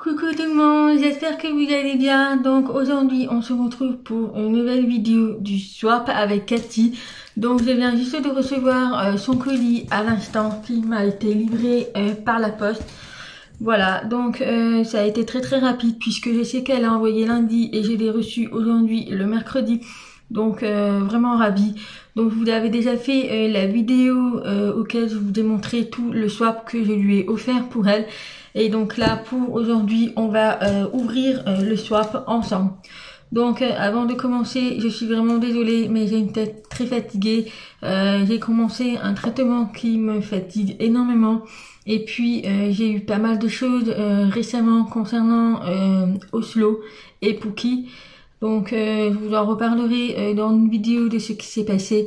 Coucou tout le monde, j'espère que vous allez bien. Donc aujourd'hui on se retrouve pour une nouvelle vidéo du swap avec Cathy. Donc je viens juste de recevoir son colis à l'instant qui m'a été livré par la poste. Voilà, donc ça a été très rapide puisque je sais qu'elle a envoyé lundi et je l'ai reçu aujourd'hui le mercredi. Donc vraiment ravie. Donc je vous avais déjà fait la vidéo auquel je vous ai montré tout le swap que je lui ai offert pour elle. Et donc là pour aujourd'hui on va ouvrir le swap ensemble. Donc avant de commencer, je suis vraiment désolée mais j'ai une tête très fatiguée. J'ai commencé un traitement qui me fatigue énormément. Et puis j'ai eu pas mal de choses récemment concernant Oslo et Pookie. Donc je vous en reparlerai dans une vidéo de ce qui s'est passé.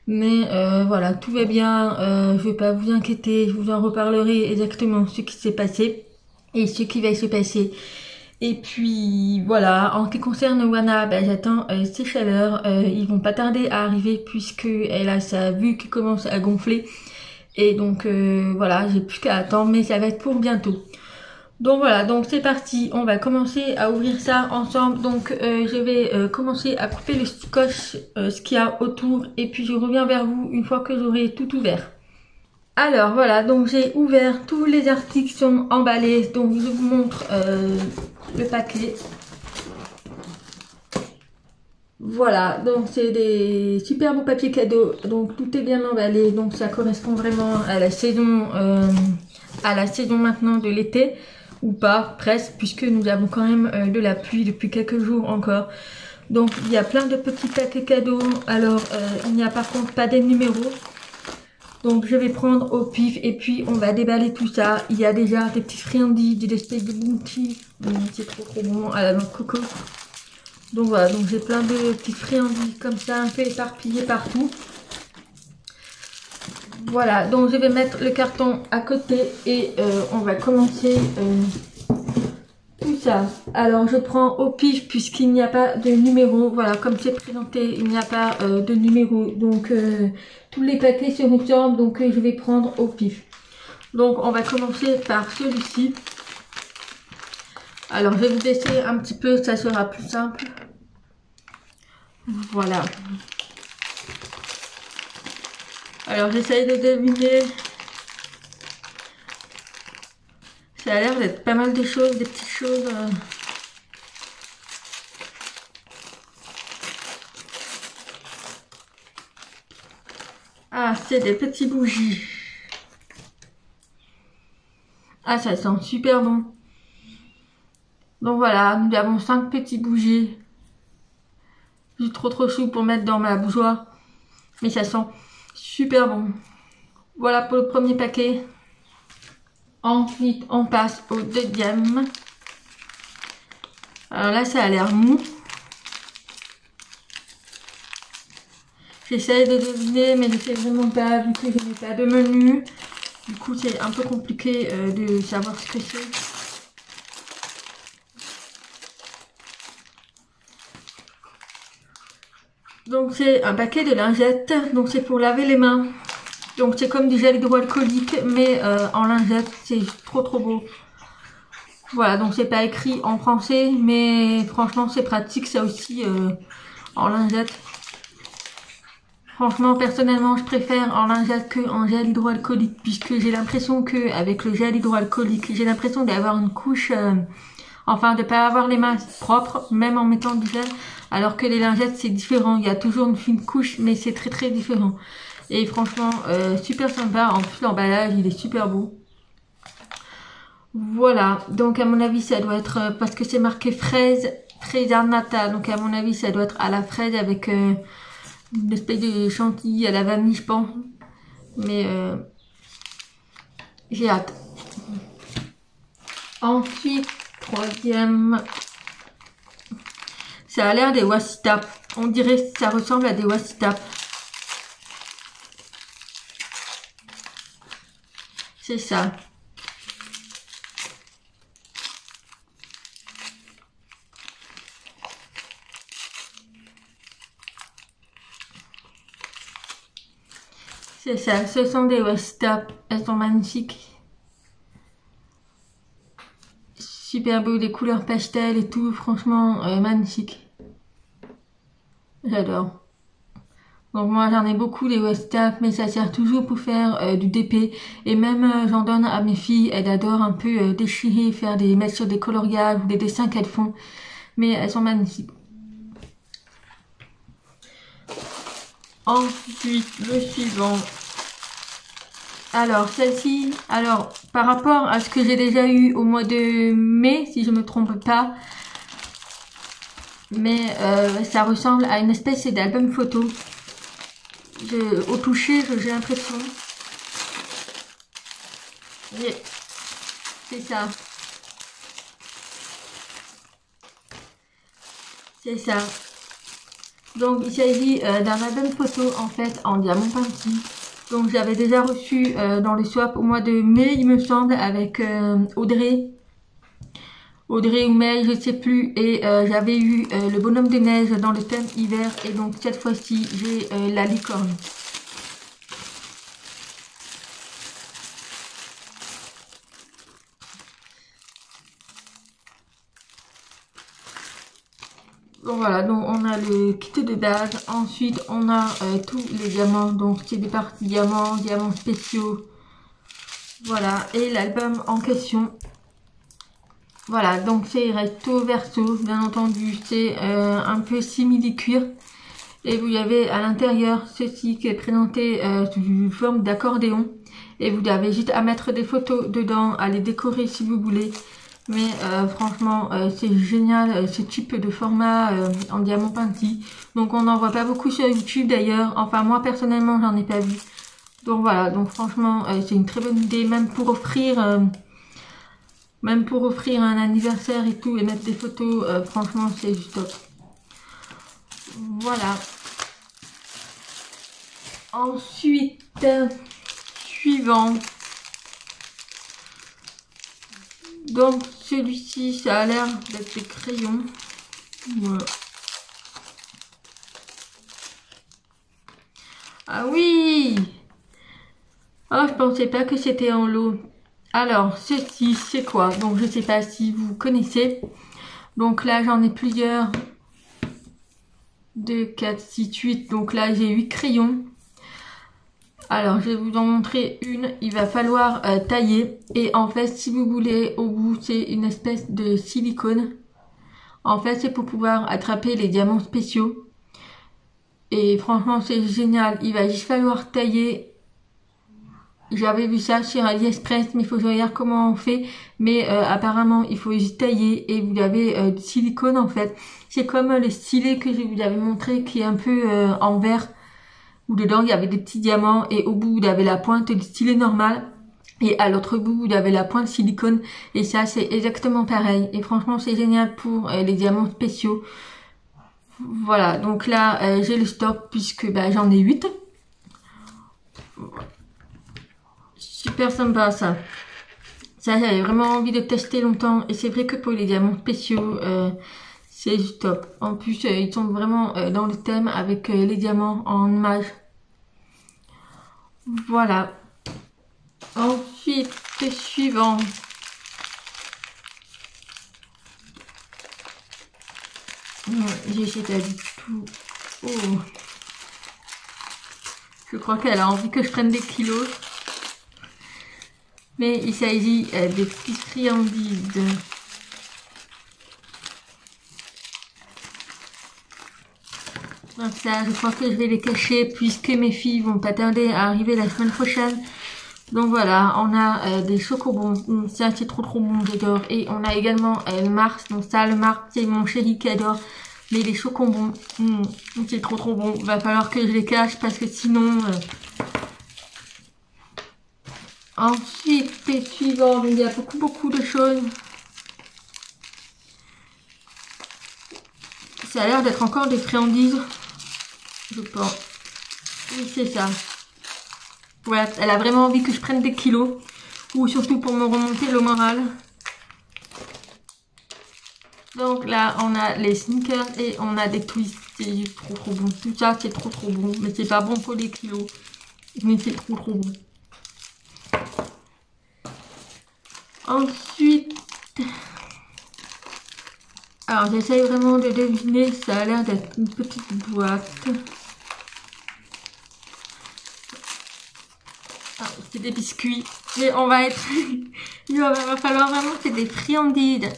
Mais voilà, tout va bien, je vais pas vous inquiéter, je vous en reparlerai exactement ce qui s'est passé et ce qui va se passer. Et puis voilà, en ce qui concerne Wana, ben, j'attends ses chaleurs, ils vont pas tarder à arriver puisque elle a sa vue qui commence à gonfler. Et donc voilà, j'ai plus qu'à attendre, mais ça va être pour bientôt. Donc voilà, donc c'est parti, on va commencer à ouvrir ça ensemble. Donc je vais commencer à couper le scotch, ce qu'il y a autour, et puis je reviens vers vous une fois que j'aurai tout ouvert. Alors voilà, donc j'ai ouvert, tous les articles sont emballés, donc je vous montre le paquet. Voilà, donc c'est des super beaux papiers cadeaux, donc tout est bien emballé, donc ça correspond vraiment à la saison maintenant de l'été. Ou pas, presque, puisque nous avons quand même de la pluie depuis quelques jours encore. Donc il y a plein de petits paquets cadeaux. Alors il n'y a par contre pas des numéros. Donc je vais prendre au pif et puis on va déballer tout ça. Il y a déjà des petits friandises, des espèces de bounty. C'est trop bon à la noix de coco. Donc voilà, donc j'ai plein de petits friandises comme ça, un peu éparpillés partout. Voilà, donc je vais mettre le carton à côté et on va commencer tout ça. Alors je prends au pif puisqu'il n'y a pas de numéro. Voilà, comme c'est présenté, il n'y a pas de numéro. Donc tous les paquets se ressemblent, donc je vais prendre au pif. Donc on va commencer par celui-ci. Alors je vais vous laisser un petit peu, ça sera plus simple. Voilà. Alors j'essaye de deviner. Ça a l'air d'être pas mal de choses, des petites choses. Ah, c'est des petits bougies. Ah, ça sent super bon. Donc voilà, nous avons 5 petits bougies. C'est trop chou pour mettre dans ma bougeoire. Mais ça sent super bon. Voilà pour le premier paquet. Ensuite, on passe au deuxième. Alors là, ça a l'air mou. J'essaye de deviner, mais je sais vraiment pas, vu que je n'ai pas de menu. Du coup, c'est un peu compliqué de savoir ce que c'est. Donc c'est un paquet de lingettes, donc c'est pour laver les mains. Donc c'est comme du gel hydroalcoolique, mais en lingette, c'est trop beau. Voilà, donc c'est pas écrit en français, mais franchement c'est pratique ça aussi en lingette. Franchement, personnellement, je préfère en lingette que en gel hydroalcoolique, puisque j'ai l'impression que avec le gel hydroalcoolique, j'ai l'impression d'avoir une couche, enfin de pas avoir les mains propres, même en mettant du gel, alors que les lingettes c'est différent. Il y a toujours une fine couche, mais c'est très différent. Et franchement, super sympa. En plus, l'emballage, il est super beau. Voilà. Donc, à mon avis, ça doit être... parce que c'est marqué fraise arnata. Donc, à mon avis, ça doit être à la fraise avec une espèce de chantilly à la vanille, je pense. Mais j'ai hâte. Ensuite, troisième... Ça a l'air des washi-tape. On dirait que ça ressemble à des washi-tape. C'est ça. C'est ça. Ce sont des washi-tape. Elles sont magnifiques. super beau, des couleurs pastel et tout, franchement magnifique. J'adore. Donc moi j'en ai beaucoup des Westap, mais ça sert toujours pour faire du DP. Et même j'en donne à mes filles, elles adorent un peu déchirer, mettre sur des coloriages ou des dessins qu'elles font. Mais elles sont magnifiques. Ensuite, le suivant. Alors, celle-ci, par rapport à ce que j'ai déjà eu au mois de mai, si je me trompe pas, mais ça ressemble à une espèce d'album photo. Au toucher, j'ai l'impression. C'est ça. C'est ça. Donc, il s'agit d'un album photo, en fait, en diamant peinti. Donc, j'avais déjà reçu dans le swap au mois de mai, il me semble, avec Audrey ou May, je sais plus. Et j'avais eu le bonhomme de neige dans le thème hiver. Et donc, cette fois-ci, j'ai la licorne. Donc voilà, donc on a le kit de base. Ensuite, on a tous les diamants. Donc, c'est des parties diamants, diamants spéciaux. Voilà, et l'album en question. Voilà, donc c'est recto verso, bien entendu. C'est un peu simili-cuir. Et vous avez à l'intérieur ceci qui est présenté sous forme d'accordéon. Et vous avez juste à mettre des photos dedans, à les décorer si vous voulez. Mais franchement, c'est génial ce type de format en diamant peinti. Donc on n'en voit pas beaucoup sur YouTube d'ailleurs. Enfin moi personnellement j'en ai pas vu. Donc voilà, donc franchement c'est une très bonne idée, même pour offrir un anniversaire et tout et mettre des photos. Franchement c'est juste top. Voilà. Ensuite, suivant. Donc celui-ci, ça a l'air d'être des crayons. Voilà. Ah oui! Oh, je pensais pas que c'était en lot. Alors, ceci, c'est quoi? Donc, je sais pas si vous connaissez. Donc là, j'en ai plusieurs. 2, 4, 6, 8. Donc là, j'ai 8 crayons. Alors, je vais vous en montrer une. Il va falloir tailler. Et en fait, si vous voulez, au bout, c'est une espèce de silicone. En fait, c'est pour pouvoir attraper les diamants spéciaux. Et franchement, c'est génial. Il va juste falloir tailler. J'avais vu ça sur AliExpress, mais il faut que je regarde comment on fait. Mais apparemment, il faut juste tailler. Et vous avez du silicone, en fait. C'est comme le stylet que je vous avais montré, qui est un peu en verre. Où dedans il y avait des petits diamants et au bout vous avez la pointe du stylet normal et à l'autre bout vous avez la pointe silicone et ça c'est exactement pareil et franchement c'est génial pour les diamants spéciaux. Voilà, donc là j'ai le stock puisque j'en ai 8. Super sympa ça. Ça j'avais vraiment envie de tester longtemps et c'est vrai que pour les diamants spéciaux c'est juste top. En plus, ils sont vraiment dans le thème avec les diamants en image. Voilà. Ensuite, le suivant. J'essaie pas du tout. Oh. Je crois qu'elle a envie que je prenne des kilos. Mais il s'agit des petites friandises. Donc ça, je crois que je vais les cacher puisque mes filles vont pas tarder à arriver la semaine prochaine. Donc voilà, on a des chocobons. Ça, c'est trop bon, j'adore. Et on a également le Mars. Donc ça, le Mars, c'est mon chéri qui adore. Mais les chocobons, c'est trop bon. Va falloir que je les cache parce que sinon... Ensuite, les suivants, il y a beaucoup de choses. Ça a l'air d'être encore des friandises. Je pense. Oui, c'est ça. Ouais, elle a vraiment envie que je prenne des kilos. Ou surtout pour me remonter le moral. Donc là, on a les sneakers et on a des twists. C'est trop bon. Tout ça, c'est trop bon. Mais c'est pas bon pour les kilos. Mais c'est trop bon. Ensuite, Alors j'essaye vraiment de deviner, ça a l'air d'être une petite boîte. Ah, c'est des biscuits. Mais on va être... Il va falloir vraiment que c'est des friandises.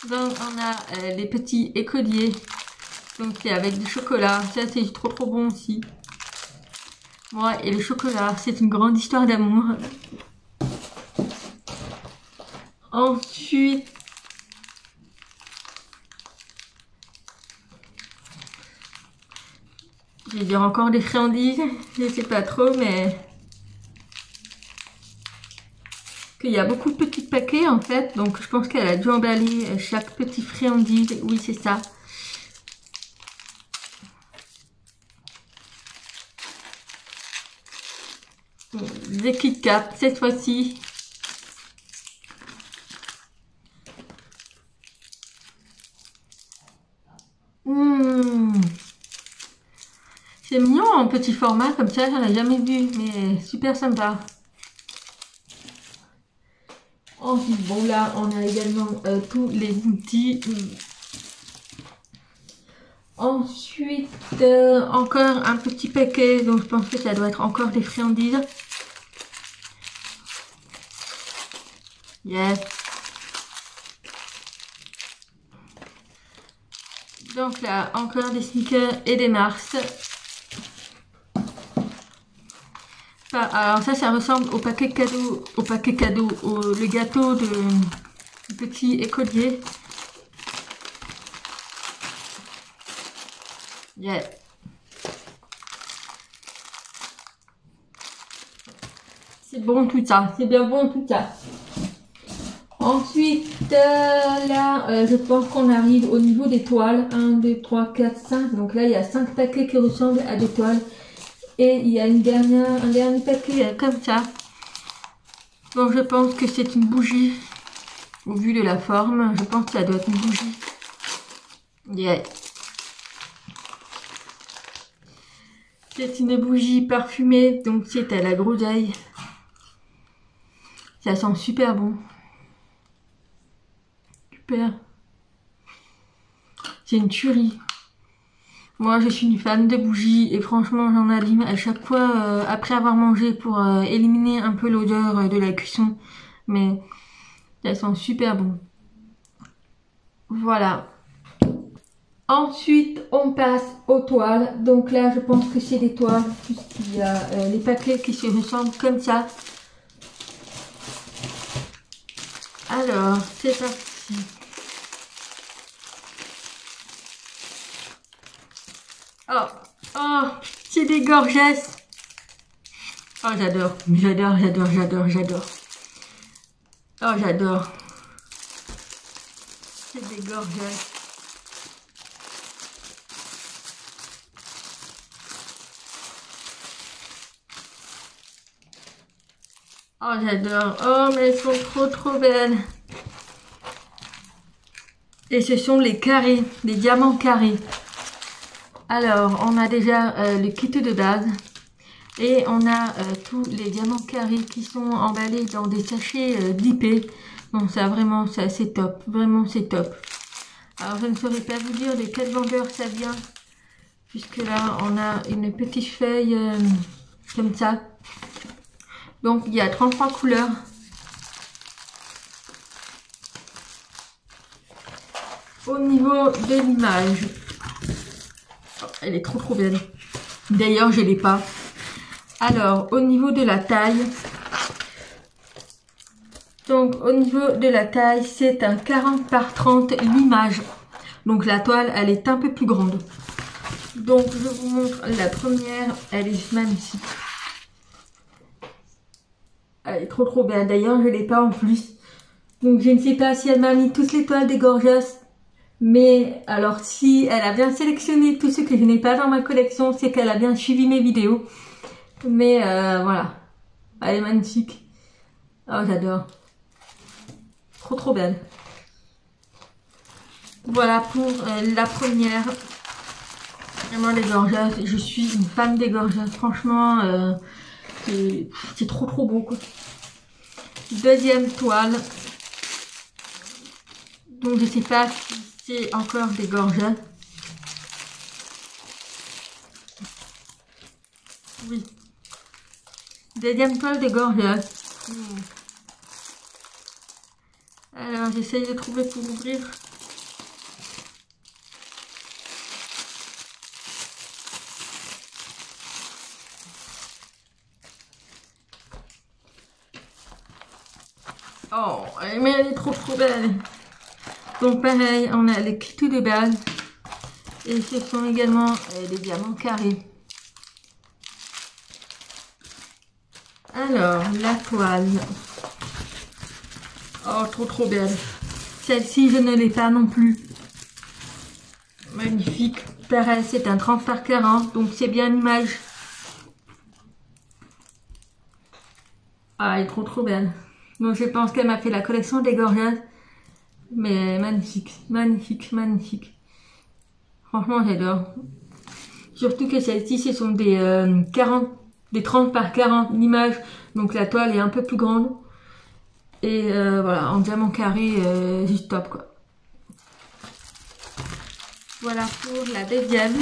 Donc on a les petits écoliers. Donc c'est avec du chocolat. Ça c'est trop bon aussi. Moi et le chocolat, c'est une grande histoire d'amour. Ensuite... je vais dire encore des friandises. Je sais pas trop mais... qu'il y a beaucoup de petits paquets en fait, donc je pense qu'elle a dû emballer chaque petit friandise. Oui, c'est ça. Des Kit Kat cette fois-ci. C'est mignon en petit format comme ça, j'en ai jamais vu, mais super sympa. Ensuite, bon là, on a également tous les outils. Ensuite, encore un petit paquet, donc je pense que ça doit être encore des friandises. Yes. Donc là, encore des Snickers et des Mars. Alors ça ressemble au paquet cadeau, le gâteau de petit écolier. Yeah. C'est bon tout ça, c'est bien bon tout ça. Ensuite, là, je pense qu'on arrive au niveau des toiles. 1, 2, 3, 4, 5. Donc là, il y a 5 paquets qui ressemblent à des toiles. Et il y a un dernier paquet comme ça. Donc je pense que c'est une bougie. Au vu de la forme, je pense que ça doit être une bougie. Yeah. C'est une bougie parfumée, donc c'est à la groseille. Ça sent super bon. Super. C'est une tuerie. Moi, je suis une fan de bougies et franchement, j'en allume à chaque fois après avoir mangé pour éliminer un peu l'odeur de la cuisson. Mais elles sont super bon. Voilà. Ensuite, on passe aux toiles. Donc là, je pense que c'est des toiles puisqu'il y a les paquets qui se ressemblent comme ça. Alors, c'est parti. Oh, c'est des gorgesses. Oh, j'adore. Oh, j'adore. C'est des gorgesses. Oh, j'adore. Oh, mais elles sont trop belles. Et ce sont les carrés, les diamants carrés. Alors, on a déjà le kit de base. Et on a tous les diamants carrés qui sont emballés dans des sachets dippés. Donc ça, vraiment, c'est top. Vraiment, c'est top. Alors, je ne saurais pas vous dire de quel vendeur ça vient. Puisque là, on a une petite feuille comme ça. Donc, il y a 33 couleurs. Au niveau de l'image, oh, elle est trop belle. D'ailleurs, je l'ai pas. Alors, au niveau de la taille, donc au niveau de la taille, c'est un 40 par 30 l'image. Donc la toile, elle est un peu plus grande. Donc je vous montre la première, elle est magnifique. Elle est trop belle. D'ailleurs, je l'ai pas en plus. Donc je ne sais pas si elle m'a mis toutes les toiles des Gorgeous. Mais alors si elle a bien sélectionné tout ce que je n'ai pas dans ma collection, c'est qu'elle a bien suivi mes vidéos. Mais voilà, elle est magnifique. Oh, j'adore. Trop belle. Voilà pour la première. Vraiment les Gorgeous. Je suis une fan des Gorgeous. Franchement, c'est trop beau quoi. Deuxième toile. Donc je sais pas c'est encore des gorgettes. Oui. Deuxième toile de gorgettes. Alors, j'essaye de trouver pour ouvrir. Oh, mais elle est trop belle. Donc pareil, on a les kits de base. Et ce sont également des diamants carrés. Alors, la toile. Oh, trop belle. Celle-ci, je ne l'ai pas non plus. Magnifique. Pareil, c'est un 30 par 40, donc c'est bien l'image. Ah, elle est trop belle. Donc je pense qu'elle m'a fait la collection des gorgettes. Mais magnifique, magnifique, magnifique. Franchement, j'adore. Surtout que celles-ci, ce sont des 30 par 40 images. Donc la toile est un peu plus grande. Et voilà, en diamant carré, juste top quoi. Voilà pour la deuxième.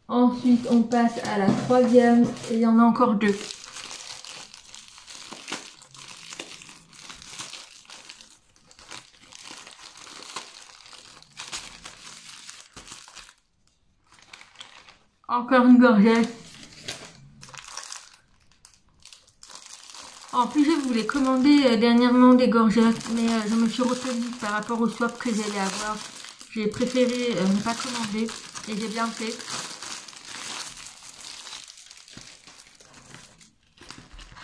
Ensuite, on passe à la troisième. Et il y en a encore deux. Encore une gorgette. En plus, je voulais commander dernièrement des gorgettes, mais je me suis retenue par rapport au swap que j'allais avoir. J'ai préféré ne pas commander et j'ai bien fait.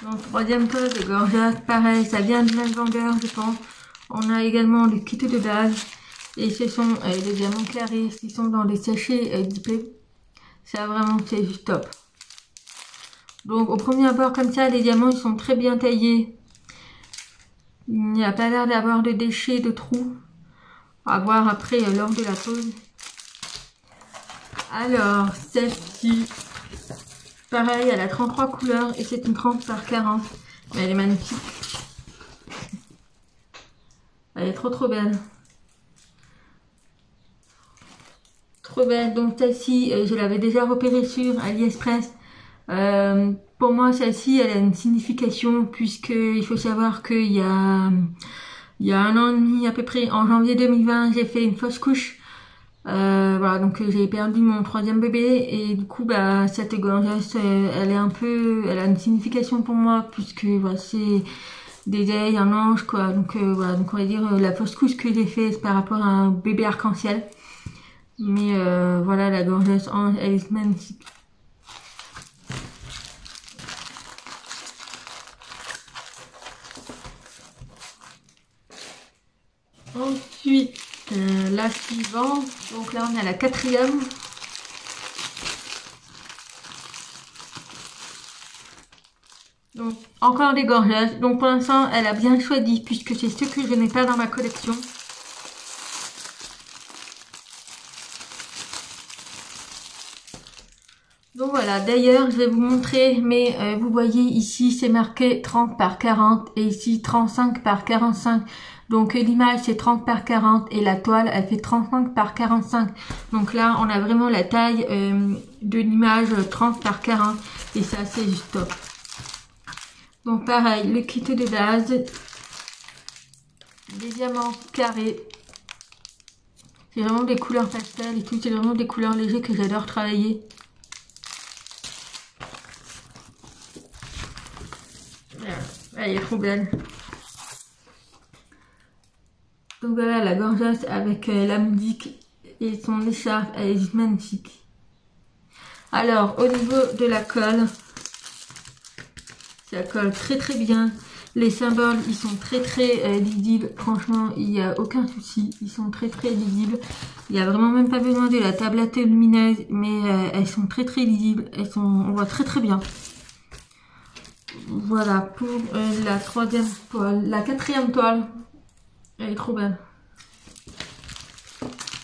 Donc, troisième toile de gorgettes, pareil, ça vient du même vendeur, je pense. On a également les kits de base et ce sont des diamants carrés qui sont dans des sachets dipés. Ça vraiment, c'est juste top. Donc au premier abord comme ça, les diamants ils sont très bien taillés. Il n'y a pas l'air d'avoir de déchets, de trous. À voir après lors de la pose. Alors celle-ci, pareil, elle a 33 couleurs et c'est une 30 par 40. Mais elle est magnifique. Elle est trop belle. Trop belle. Donc celle-ci, je l'avais déjà repérée sur AliExpress. Pour moi, celle-ci, elle a une signification puisque il faut savoir qu'il y a un an et demi à peu près, en janvier 2020, j'ai fait une fausse couche. Voilà, donc j'ai perdu mon troisième bébé et du coup, bah cette gorgette, elle a une signification pour moi puisque voilà, c'est des ailes, un ange quoi. Donc voilà, donc on va dire la fausse couche que j'ai fait par rapport à un bébé arc-en-ciel. Mais voilà, la gorgette ange, elle est magnifique. Ensuite, la suivante, donc là on est à la quatrième. Donc encore des gorgettes. Donc pour l'instant elle a bien choisi puisque c'est ce que je n'ai pas dans ma collection. Donc voilà, d'ailleurs je vais vous montrer, mais vous voyez ici c'est marqué 30 par 40 et ici 35 par 45. Donc l'image c'est 30 par 40 et la toile elle fait 35 par 45. Donc là on a vraiment la taille de l'image 30 par 40 et ça c'est juste top. Donc pareil, le kit de base, des diamants carrés. C'est vraiment des couleurs pastel et tout, c'est vraiment des couleurs légères que j'adore travailler. Elle est trop belle. Donc voilà la gorgette avec la musique et son écharpe, elle est juste magnifique. Alors au niveau de la colle, ça colle très bien. Les symboles ils sont très lisibles. Franchement il n'y a aucun souci, ils sont très lisibles. Il n'y a vraiment même pas besoin de la tablette lumineuse, mais elles sont très lisibles. On voit très bien. Voilà pour la troisième toile. La quatrième toile, elle est trop belle.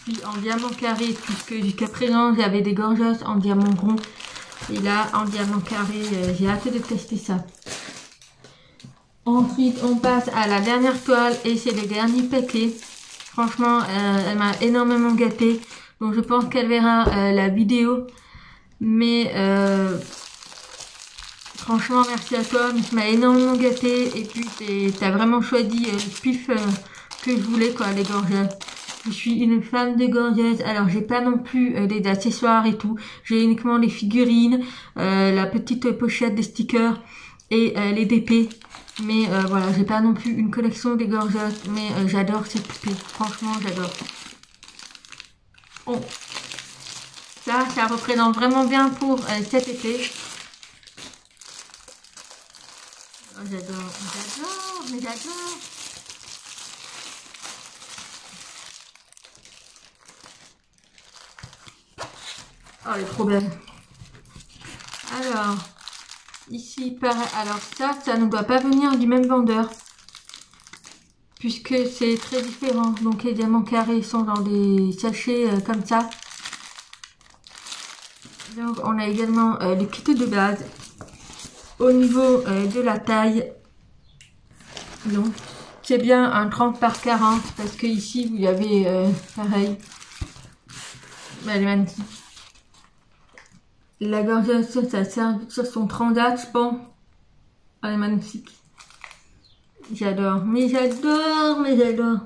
Puis en diamant carré, puisque jusqu'à présent j'avais des gorgettes en diamant rond. Et là en diamant carré, j'ai hâte de tester ça. Ensuite, on passe à la dernière toile et c'est le dernier paquet. Franchement, elle m'a énormément gâtée. Donc, je pense qu'elle verra la vidéo. Mais franchement, merci à toi. Tu m'as énormément gâtée. Et puis, t'as vraiment choisi le pif que je voulais, quoi, les gorgettes. Je suis une fan de gorgettes. Alors, j'ai pas non plus des accessoires et tout. J'ai uniquement les figurines, la petite pochette des stickers et les DP. Mais voilà, j'ai pas non plus une collection des gorgettes. Mais j'adore ces poupées. Franchement, j'adore. Oh. Ça représente vraiment bien pour cet été. Oh, j'adore, mais j'adore. Oh, elle est trop belle. Alors, ici, pareil. Alors ça ne doit pas venir du même vendeur. Puisque c'est très différent. Donc les diamants carrés sont dans des sachets comme ça. Donc on a également le kit de base. Au niveau de la taille, donc c'est bien un 30 par 40 parce que ici vous avez pareil. Elle est magnifique. La gorgette, ça sert sur son transat, je pense. Elle est magnifique. J'adore, mais j'adore, mais j'adore.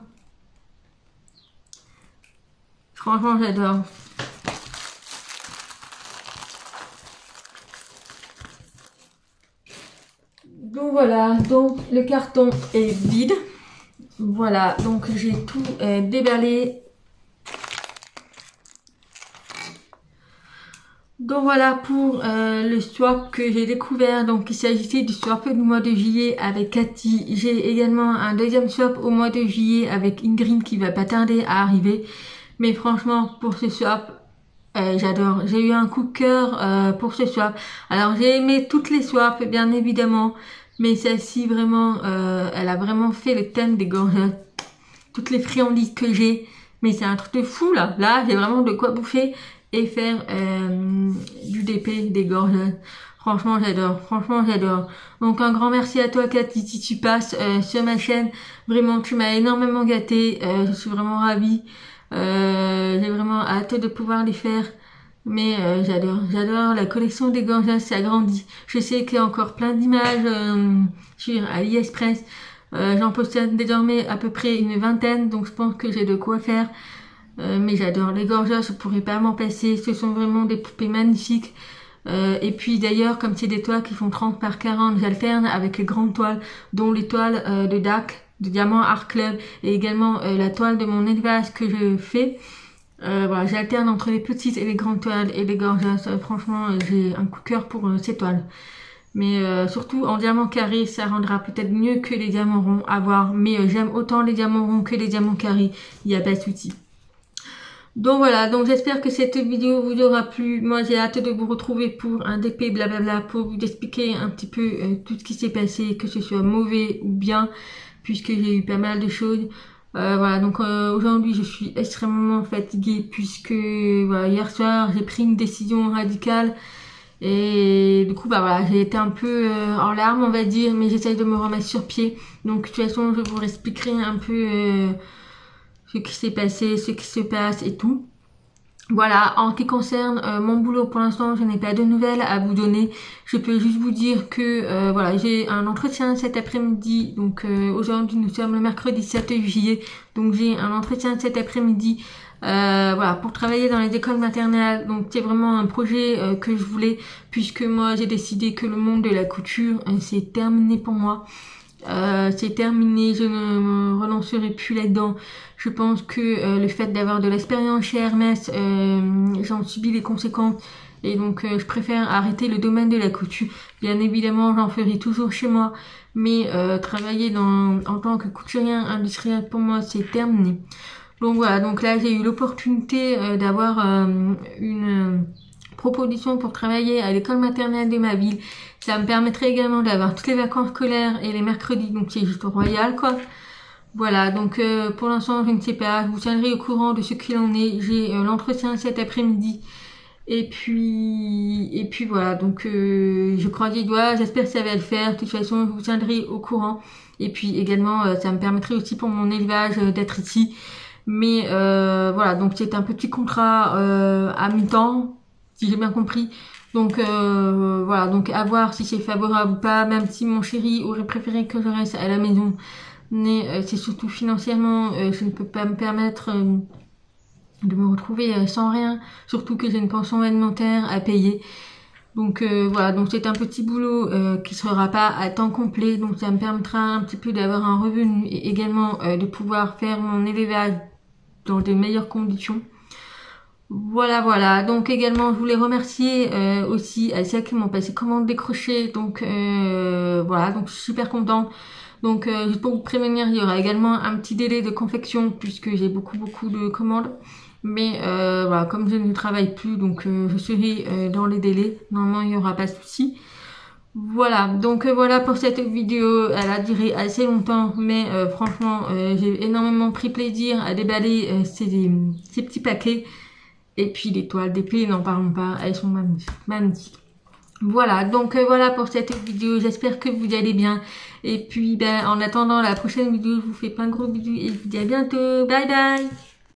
Franchement, j'adore. Donc voilà, donc le carton est vide. Voilà, donc j'ai tout déballé. Donc voilà pour le swap que j'ai découvert. Donc il s'agissait du swap du mois de juillet avec Cathy. J'ai également un deuxième swap au mois de juillet avec Ingrid qui va pas tarder à arriver. Mais franchement pour ce swap, j'adore. J'ai eu un coup de cœur pour ce swap. Alors j'ai aimé toutes les swaps bien évidemment. Mais celle-ci vraiment, elle a vraiment fait le thème des gorgettes. Toutes les friandises que j'ai. Mais c'est un truc de fou là. Là j'ai vraiment de quoi bouffer. Et faire du DP, des gorgettes. Franchement, j'adore. Franchement, j'adore. Donc, un grand merci à toi, Cathy, si tu passes sur ma chaîne. Vraiment, tu m'as énormément gâtée. Je suis vraiment ravie. J'ai vraiment hâte de pouvoir les faire. Mais j'adore. J'adore. La collection des gorgettes s'agrandit. Je sais qu'il y a encore plein d'images sur AliExpress. J'en possède désormais à peu près une vingtaine. Donc, je pense que j'ai de quoi faire. Mais j'adore les gorgettes, je pourrais pas m'en passer, ce sont vraiment des poupées magnifiques. Et puis d'ailleurs, comme c'est des toiles qui font 30 par 40, j'alterne avec les grandes toiles, dont les toiles de DAC, de Diamant Art Club, et également la toile de mon élevage que je fais. Voilà, j'alterne entre les petites et les grandes toiles et les gorgettes. Franchement, j'ai un coup de cœur pour ces toiles. Mais surtout en diamant carré, ça rendra peut-être mieux que les diamants ronds à voir. Mais j'aime autant les diamants ronds que les diamants carrés, il n'y a pas de souci. Donc voilà, donc j'espère que cette vidéo vous aura plu. Moi j'ai hâte de vous retrouver pour un DP blablabla pour vous expliquer un petit peu tout ce qui s'est passé, que ce soit mauvais ou bien, puisque j'ai eu pas mal de choses. Voilà, donc aujourd'hui je suis extrêmement fatiguée puisque voilà, hier soir j'ai pris une décision radicale et du coup bah voilà, j'ai été un peu en larmes on va dire, mais j'essaye de me remettre sur pied. Donc de toute façon je vous expliquerai un peu ce qui s'est passé, ce qui se passe et tout. Voilà, en ce qui concerne mon boulot, pour l'instant, je n'ai pas de nouvelles à vous donner. Je peux juste vous dire que voilà, j'ai un entretien cet après-midi. Donc aujourd'hui, nous sommes le mercredi 7 juillet. Donc j'ai un entretien cet après-midi. Voilà, pour travailler dans les écoles maternelles. Donc c'est vraiment un projet que je voulais, puisque moi j'ai décidé que le monde de la couture c'est terminé pour moi. C'est terminé, je ne me relancerai plus là-dedans. Je pense que le fait d'avoir de l'expérience chez Hermès, j'en subis les conséquences. Et donc je préfère arrêter le domaine de la couture. Bien évidemment, j'en ferai toujours chez moi. Mais travailler en tant que couturier industriel, pour moi, c'est terminé. Donc voilà, donc là j'ai eu l'opportunité d'avoir une proposition pour travailler à l'école maternelle de ma ville. Ça me permettrait également d'avoir toutes les vacances scolaires et les mercredis, donc c'est juste royal quoi. Voilà, donc pour l'instant je ne sais pas, je vous tiendrai au courant de ce qu'il en est. J'ai l'entretien cet après-midi Et puis voilà, donc je croise les doigts, j'espère que ça va le faire. De toute façon, je vous tiendrai au courant. Et puis également, ça me permettrait aussi pour mon élevage d'être ici. Mais voilà, donc c'est un petit contrat à mi-temps, si j'ai bien compris. Donc voilà, donc à voir si c'est favorable ou pas, même si mon chéri aurait préféré que je reste à la maison. Mais c'est surtout financièrement, je ne peux pas me permettre de me retrouver sans rien, surtout que j'ai une pension alimentaire à payer. Donc voilà, donc c'est un petit boulot qui sera pas à temps complet, donc ça me permettra un petit peu d'avoir un revenu et également de pouvoir faire mon élevage dans de meilleures conditions. Voilà, donc également je voulais remercier aussi à ceux qui m'ont passé commande décrochée, donc voilà, donc je suis super contente. Donc juste pour vous prévenir, il y aura également un petit délai de confection puisque j'ai beaucoup de commandes. Mais voilà, comme je ne travaille plus, donc je serai dans les délais. Normalement, il n'y aura pas de souci. Voilà, donc voilà pour cette vidéo. Elle a duré assez longtemps, mais franchement, j'ai énormément pris plaisir à déballer ces petits paquets. Et puis les toiles d'épée, n'en parlons pas, elles sont magnifiques. Voilà, donc voilà pour cette vidéo, j'espère que vous allez bien. Et puis ben, en attendant la prochaine vidéo, je vous fais plein de gros bisous et je vous dis à bientôt. Bye bye.